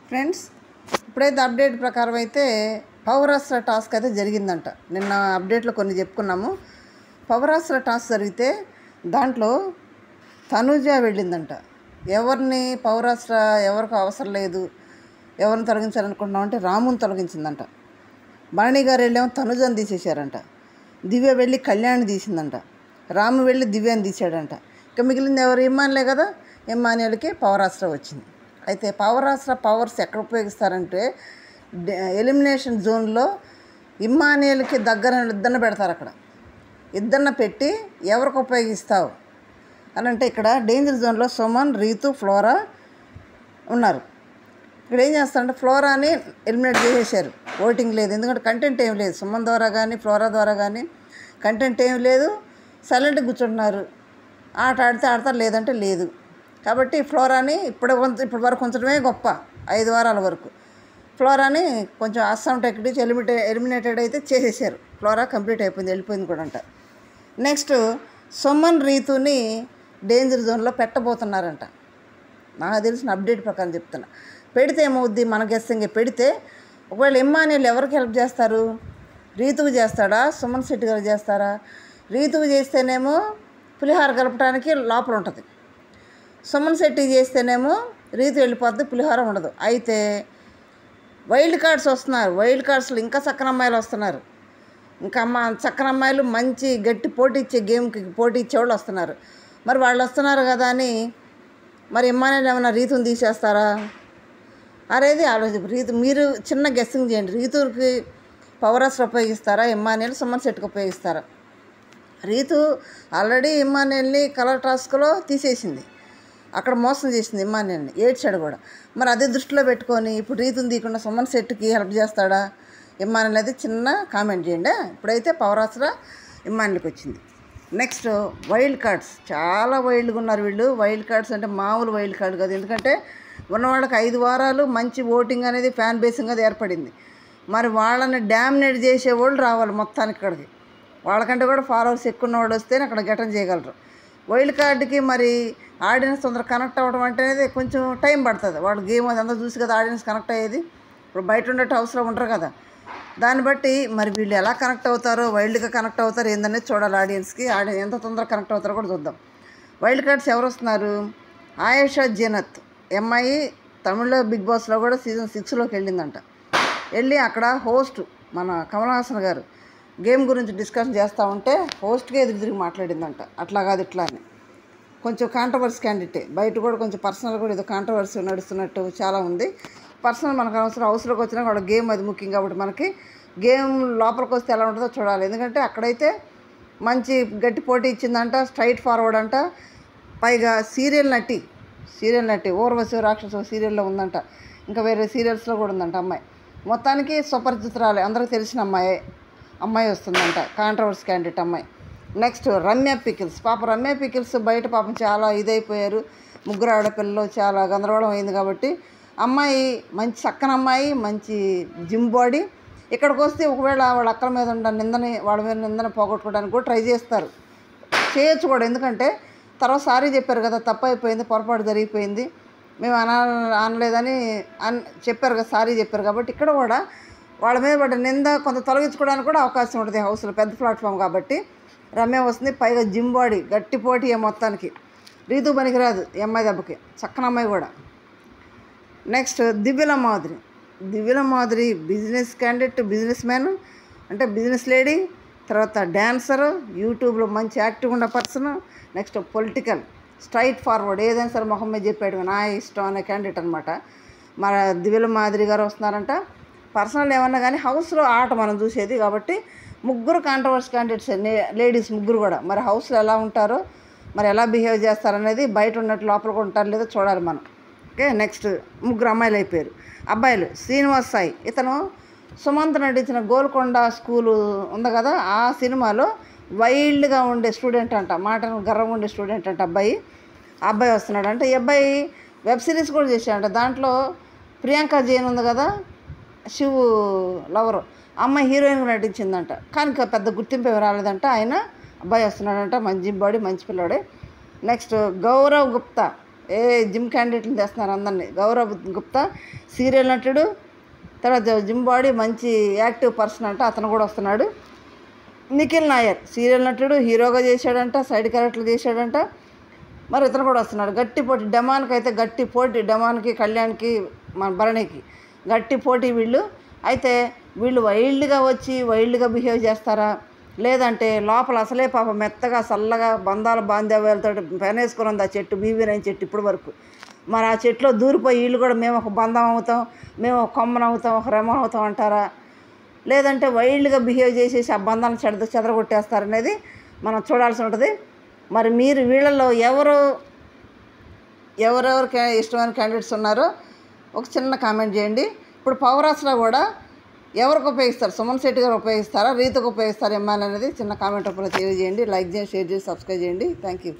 Friends, ఇప్పుడైతే update ప్రకారం అయితే పౌరాస్త్ర టాస్క్ అయితే జరిగిందంట. నిన్న అప్డేట్లో కొన్ని చెప్పుకున్నాము. పౌరాస్త్ర టాస్క్ జరిగితే దాంట్లో తనుజ వెళ్ళిందంట. ఎవరిని పౌరాస్త్ర ఎవరికి అవసరం లేదు, ఎవరిని తొలగించాలనుకుంటున్నాం అంటే రాముని తొలగించిందంట. భరణి గారు వెళ్ళేమో తనుజని తీసేశారంట. దివ్య వెళ్ళి కళ్యాణి తీసిందంట. రాము వెళ్ళి దివ్యాన్ని తీసాడంట. ఇక మిగిలింది ఎవరు? ఇమ్మానులే కదా. ఇమ్మానుయల్కి పౌరాస్త్ర వచ్చింది. అయితే పౌరాస్త్ర పవర్స్ ఎక్కడ ఉపయోగిస్తారంటే ఎలిమినేషన్ జోన్లో ఇమ్మానుయల్కి దగ్గర ఇద్దరిని పెడతారు. అక్కడ ఇద్దరిని పెట్టి ఎవరికి ఉపయోగిస్తావు అని అంటే ఇక్కడ డేంజర్ జోన్లో సుమన్, రీతు, ఫ్లోరా ఉన్నారు. ఇక్కడ ఏం చేస్తారంటే ఫ్లోరాని ఎలిమినేట్ చేసేసారు. ఓటింగ్ లేదు, ఎందుకంటే కంటెంట్ ఏం లేదు. సుమన్ ద్వారా కానీ ఫ్లోరా ద్వారా కానీ కంటెంట్ ఏం లేదు. సైలెంట్గా కూర్చుంటున్నారు. ఆట ఆడితే ఆడతారు, లేదంటే లేదు. కాబట్టి ఫ్లోరాని ఇప్పటి వరకు ఉంచడమే గొప్ప. 5 వారాల వరకు ఫ్లోరాని కొంచెం అస్సాం టెక్నిక్స్ ఎలిమినేటెడ్ అయితే చేసేసారు. ఫ్లోరా కంప్లీట్ అయిపోయింది, వెళ్ళిపోయింది కూడా అంట. నెక్స్ట్ సుమన్, రీతుని డేంజర్ జోన్లో పెట్టబోతున్నారంట. నాకు తెలిసిన అప్డేట్ ప్రకారం చెప్తున్నా. పెడితే ఏమవుద్ది, మన గెస్సింగ్ పెడితే ఒకవేళ ఇమ్మానుయల్ ఎవరికి హెల్ప్ చేస్తారు? రీతుకు చేస్తాడా, సుమన్ శెట్టి గారు చేస్తారా? రీతుకు చేస్తేనేమో పులిహార కలపడానికి లోపల ఉంటుంది. సుమన్ శెట్టి చేస్తేనేమో రీతు వెళ్ళిపోద్ది, పులిహార ఉండదు. అయితే వైల్డ్ కార్డ్స్ వస్తున్నారు. వైల్డ్ కార్డ్స్లో ఇంకా చక్కని అమ్మాయిలు వస్తున్నారు. ఇంకా చక్కని అమ్మాయిలు మంచి గట్టి పోటీ ఇచ్చే గేమ్కి పోటీ ఇచ్చేవాళ్ళు వస్తున్నారు. మరి వాళ్ళు వస్తున్నారు కదా అని మరి ఇమ్మానుయల్ ఏమైనా రీతుని తీసేస్తారా అనేది ఆలోచన. రీతు మీరు చిన్న గెస్సింగ్ చేయండి. రీతుకి పౌరాస్త్ర ఉపయోగిస్తారా, ఇమ్మానుయల్ సుమన్ శెట్టికి ఉపయోగిస్తారా? రీతు ఆల్రెడీ ఇమ్మానుయల్ని కలర్ టాస్క్లో తీసేసింది. అక్కడ మోసం చేసింది ఇమ్మానుయల్ని, ఏడ్చాడు కూడా. మరి అదే దృష్టిలో పెట్టుకొని ఇప్పుడు రీతుని తీయకుండా సుమన్ శెట్టికి హెల్ప్ చేస్తాడా ఇమ్మానుయల్? అయితే చిన్న కామెంట్ చేయండి. ఇప్పుడైతే పౌరాస్త్ర ఇమ్మానుయల్కి వచ్చింది. Next wild cards. చాలా వైల్డ్గా ఉన్నారు వీళ్ళు. వైల్డ్ కార్డ్స్ అంటే మామూలు వైల్డ్ కార్డ్ కాదు. ఎందుకంటే ఉన్నవాళ్ళకి 5 వారాలు మంచి ఓటింగ్ అనేది ఫ్యాన్ బేసింగ్ అది ఏర్పడింది. మరి వాళ్ళని డామినేట్ చేసేవాళ్ళు రావాలి మొత్తానికి ఇక్కడికి. వాళ్ళకంటే కూడా ఫాలోవర్స్ ఎక్కువ ఉన్న వాళ్ళు వస్తేనే అక్కడ గెటన్ చేయగలరు. వైల్డ్ కార్డ్కి మరి ఆడియన్స్ తొందరగా కనెక్ట్ అవ్వడం అంటే కొంచెం టైం పడుతుంది. వాళ్ళు గేమ్ అది అంతా చూసి కదా ఆడియన్స్ కనెక్ట్ అయ్యేది. ఇప్పుడు బయట ఉండేట్టు హౌస్లో ఉంటారు కదా. దాన్ని బట్టి మరి వీళ్ళు ఎలా కనెక్ట్ అవుతారో, వైల్డ్గా కనెక్ట్ అవుతారో ఏందనేది చూడాలి. ఆడియన్స్కి ఎంత తొందరగా కనెక్ట్ అవుతారో కూడా చూద్దాం. వైల్డ్ కార్డ్స్ ఎవరు వస్తున్నారు? ఆయేషా జనత్ అమ్మాయి తమిళ్లో బిగ్ బాస్లో కూడా సీజన్ 6లోకి వెళ్ళిందంట. వెళ్ళి అక్కడ హోస్ట్ మన కమల్ హాసన్ గారు గేమ్ గురించి డిస్కషన్ చేస్తూ ఉంటే హోస్ట్గా ఎదురు తిరిగి మాట్లాడిందంట. అట్లా కాదు ఇట్లా అని. కొంచెం కాంట్రవర్సీ క్యాండిడేటే. బయట కూడా కొంచెం పర్సనల్ కూడా ఏదో కాంట్రవర్సీ నడుస్తున్నట్టు చాలా ఉంది. పర్సనల్ మనకు అవసరం. హౌస్లోకి వచ్చినా కూడా గేమ్ అది ముఖ్యం కాబట్టి మనకి గేమ్ లోపలికి వస్తే ఎలా ఉంటుందో చూడాలి. ఎందుకంటే అక్కడైతే మంచి గట్టి పోటీ ఇచ్చిందంట, స్ట్రైట్ ఫార్వర్డ్ అంట. పైగా సీరియల్ నటి ఊర్వశి రాక్షసు సీరియల్లో ఉందంట. ఇంకా వేరే సీరియల్స్లో కూడా ఉందంట అమ్మాయి. మొత్తానికి సుపరిచితురాలే, అందరికీ తెలిసిన అమ్మాయి వస్తుందంట. కాంట్రవర్సీ క్యాండిడేట్ అమ్మాయి. Next Ramya pickles. Ramya pickles బయట పాపం చాలా ఇదైపోయారు. 3 ఆడపిల్లలు చాలా గందరగోళం అయింది కాబట్టి అమ్మాయి మంచి చక్కని అమ్మాయి, మంచి జిమ్ బాడీ. ఇక్కడికి వస్తే ఒకవేళ వాళ్ళ అక్కల మీద ఉన్న వాళ్ళ మీద నిందని పోగొట్టుకోవడానికి కూడా ట్రై చేస్తారు. చేయొచ్చు కూడా. ఎందుకంటే తర్వాత సారీ చెప్పారు కదా, తప్పు అయిపోయింది, పొరపాటు జరిగిపోయింది, మేము అనలేదని చెప్పారు కదా, సారీ చెప్పారు. కాబట్టి ఇక్కడ కూడా వాళ్ళ మీద పడ్డ నింద కొంత తొలగించుకోవడానికి కూడా అవకాశం ఉంటుంది. హౌస్లో పెద్ద ప్లాట్ఫామ్ కాబట్టి రమ్య వస్తుంది. పైగా జిమ్ బాడీ, గట్టి పోటీ మొత్తానికి. రీతు పనికిరాదు ఈ అమ్మాయి దెబ్బకి, చక్కని అమ్మాయి కూడా. Next Divvala Madhuri business candidate, businessman అంటే బిజినెస్ లేడీ, తర్వాత డ్యాన్సరు, యూట్యూబ్లో మంచి యాక్టివ్ ఉన్న person. Next political, straightforward, ఏదైనా సరే మొహం మీద చెప్పాడు నా ఇష్టం అనే క్యాండిడేట్ అనమాట. మన దివ్యల మాధురి గారు వస్తున్నారంట. పర్సనల్ ఏమన్నా కానీ హౌస్లో ఆట మనం చూసేది కాబట్టి 3 కాంట్రవర్సీ క్యాండిడేట్స్, లేడీస్ 3 కూడా. మరి హౌస్లో ఎలా ఉంటారో, మరి ఎలా బిహేవ్ చేస్తారనేది బయట ఉన్నట్టు లోపలికి ఉంటారో లేదో చూడాలి మనం. ఓకే. నెక్స్ట్ 3 అమ్మాయిలు అయిపోయారు. అబ్బాయిలు శ్రీనివాస్ సాయి, ఇతను సుమంత్ నటించిన గోల్కొండ స్కూలు ఉంది కదా, ఆ సినిమాలో వైల్డ్గా ఉండే స్టూడెంట్ అంట, మాటను గర్వంగా ఉండే స్టూడెంట్ అంట అబ్బాయి వస్తున్నాడు అంటే. ఈ అబ్బాయి వెబ్ సిరీస్ కూడా చేశాడంట. దాంట్లో ప్రియాంక జైన్ ఉంది కదా, శివు లవరు, అమ్మాయి హీరోయిన్గా నటించిందంట. కానీ పెద్ద గుర్తింపు ఏమి రాలేదంట. ఆయన అబ్బాయి వస్తున్నాడంట, మంచి బాడీ, మంచి పిల్లాడే. నెక్స్ట్ గౌరవ్ గుప్తా, జిమ్ క్యాండిడేట్ని తెస్తున్నారు అందరినీ. గౌరవ్ గుప్తా సీరియల్ నటుడు, తర్వాత జిమ్ బాడీ మంచి యాక్టివ్ పర్సన్ అంట, అతను కూడా వస్తున్నాడు. నిఖిల్ నాయర్ సీరియల్ నటుడు, హీరోగా చేశాడంట, సైడ్ క్యారెక్టర్లు చేశాడంట, మరి ఇతను కూడా వస్తున్నాడు. గట్టి పోటీ డెమాన్కి అయితే గట్టి పోటీ, డెమాన్కి కళ్యాణ్కి మన భరణికి గట్టి పోటీ వీళ్ళు. అయితే వీళ్ళు వైల్డ్గా వచ్చి వైల్డ్గా బిహేవ్ చేస్తారా, లేదంటే లోపల అసలే పాప మెత్తగా చల్లగా బంధాల బాంధవ్యాలతో పెనేసుకుని ఉంది ఆ చెట్టు, BB9 చెట్టు ఇప్పటి వరకు. మరి ఆ చెట్టులో దూరిపోయి వీళ్ళు కూడా మేము ఒక బంధం అవుతాం, మేము ఒక కొమ్మన అవుతాం, ఒక రెమ్మన అవుతాం అంటారా, లేదంటే వైల్డ్గా బిహేవ్ చేసేసి ఆ బంధాన్ని చెదరగొట్టేస్తారనేది మనం చూడాల్సి ఉంటుంది. మరి మీరు వీళ్ళల్లో ఎవరెవరికి ఇష్టమైన క్యాండిడేట్స్ ఉన్నారో ఒక చిన్న కామెంట్ చేయండి. ఇప్పుడు పవరాస్లో కూడా ఎవరికి ఉపయోగిస్తారు, సుమన్ శెట్టి గారు ఉపయోగిస్తారా, రీతుకు ఉపయోగిస్తారా ఎమ్మెల్యే అనేది చిన్న కామెంట్ రూపంలో తెలియజేయండి. లైక్ చేయండి, షేర్ చేసి సబ్స్క్రైబ్ చేయండి. Thank you.